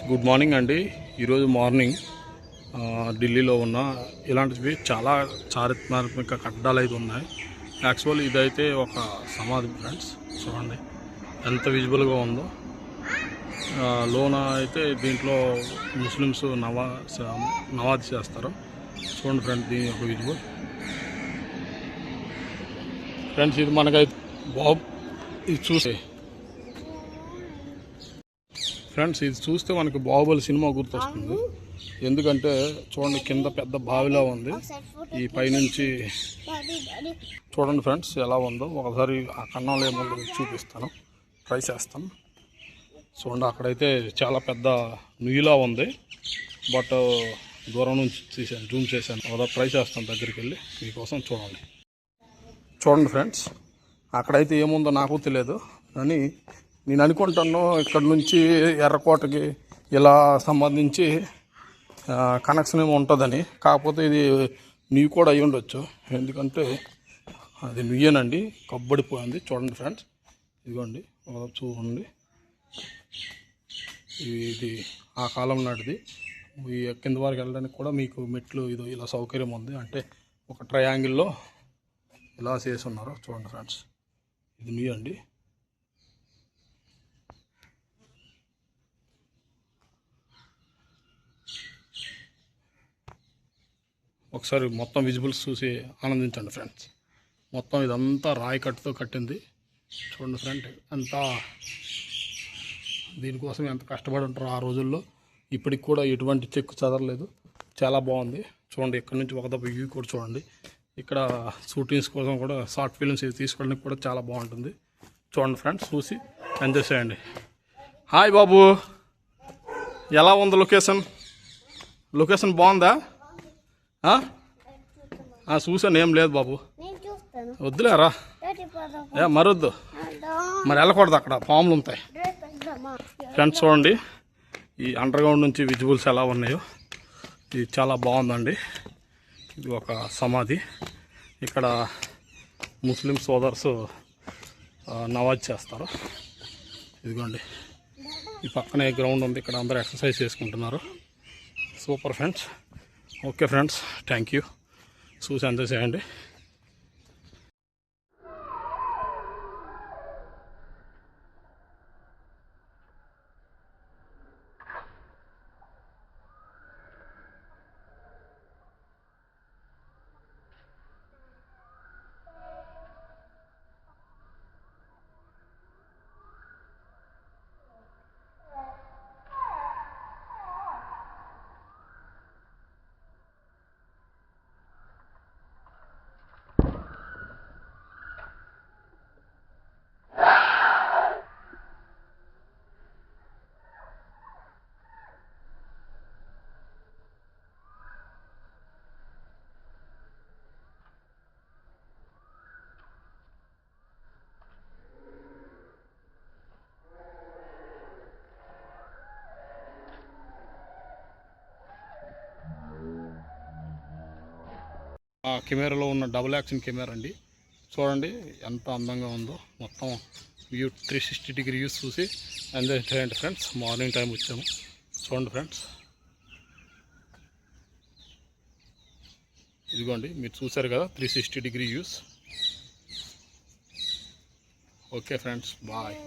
Good morning అండి. ఈరోజు morning ఢిల్లీలో ఉన్న ఇలాంటివి చాలా చారిత్రాత్మక కట్టడాలు అయితే ఉన్నాయి. యాక్చువల్ ఇదైతే ఒక సమాధి ఫ్రెండ్స్, చూడండి ఎంత విజిబుల్గా ఉందో. లోన అయితే దీంట్లో ముస్లిమ్స్ నమాజ్ చేస్తారు. చూడండి ఫ్రెండ్స్, దీని యొక్క విజిబుల్ ఫ్రెండ్స్. ఇది మనకైతే ఇది చూసే ఫ్రెండ్స్, ఇది చూస్తే మనకి బాహుబలి సినిమా గుర్తొస్తుంది. ఎందుకంటే చూడండి, కింద పెద్ద బావిలా ఉంది. ఈ పైనుంచి చూడండి ఫ్రెండ్స్ ఎలా ఉందో. ఒకసారి ఆ కన్నంలో ఏముందో చూపిస్తాను, ట్రై చేస్తాను. చూడండి, అక్కడైతే చాలా పెద్ద నుయ్యిలా ఉంది. బట్ దూరం నుంచి తీసాను, జూమ్ చేశాను. ఒకసారి ట్రై చేస్తాను దగ్గరికి వెళ్ళి మీకోసం. చూడండి ఫ్రెండ్స్, అక్కడైతే ఏముందో నాకు తెలియదు, కానీ నేను అనుకుంటాను ఇక్కడ నుంచి ఎర్రకోటకి ఇలా సంబంధించి కనెక్షన్ ఏమి ఉంటుందని. కాకపోతే ఇది నువ్వు కూడా అయ్యి ఉండొచ్చు, ఎందుకంటే అది నుయ్యేనండి, కబ్బడిపోయింది. చూడండి ఫ్రెండ్స్, ఇదిగోండి చూడండి, ఇది ఆ కాలం నాటిది. ఈ కింద వరకు వెళ్ళడానికి కూడా మీకు మెట్లు ఇది ఇలా సౌకర్యం ఉంది. అంటే ఒక ట్రయాంగిల్లో ఇలా చేసి ఉన్నారు. చూడండి ఫ్రెండ్స్, ఇది నుయ్యి అండి. ఒకసారి మొత్తం విజిబుల్స్ చూసి ఆనందించండి ఫ్రెండ్స్. మొత్తం ఇదంతా రాయి కట్టుతో కట్టింది. చూడండి ఫ్రెండ్, అంతా దీనికోసం ఎంత కష్టపడి ఉంటారో ఆ రోజుల్లో. ఇప్పటికి కూడా ఎటువంటి చెక్కు చదరలేదు, చాలా బాగుంది. చూడండి, ఇక్కడ నుంచి ఒక దెబ్బ వ్యూ కూడా చూడండి. ఇక్కడ షూటింగ్స్ కోసం కూడా, షార్ట్ ఫిల్మ్స్ తీసుకోవడానికి కూడా చాలా బాగుంటుంది. చూడండి ఫ్రెండ్స్, చూసి ఎంజాయ్ చేయండి. హాయ్ బాబు, ఎలా ఉంది లొకేషన్? లొకేషన్ బాగుందా? చూసాను, ఏం లేదు బాబు, వద్దులేరా, మరొద్దు, మరి వెళ్ళకూడదు, అక్కడ పాములు ఉంటాయి. ఫ్రెండ్స్ చూడండి, ఈ అండర్ గ్రౌండ్ నుంచి విజువల్స్ ఎలా ఉన్నాయో. ఇది చాలా బాగుందండి. ఇది ఒక సమాధి. ఇక్కడ ముస్లిం సోదర్స్ నమాజ్ చేస్తారు. ఇదిగోండి, ఈ పక్కనే గ్రౌండ్ ఉంది, ఇక్కడ అందరూ ఎక్సర్సైజ్ చేసుకుంటున్నారు. Super friends. Okay friends, thank you. చూసి ఎంజాయ్ చేయండి. కెమెరాలో ఉన్న డబుల్ యాక్షన్ కెమెరా అండి. చూడండి ఎంత అందంగా ఉందో. మొత్తం వ్యూ 360 డిగ్రీ వ్యూస్ చూసి ఎంజాయ్ చేయండి ఫ్రెండ్స్. మార్నింగ్ టైం వచ్చాము. చూడండి ఫ్రెండ్స్, ఇదిగోండి, మీరు చూసారు కదా 360 degree views. Okay friends, bye.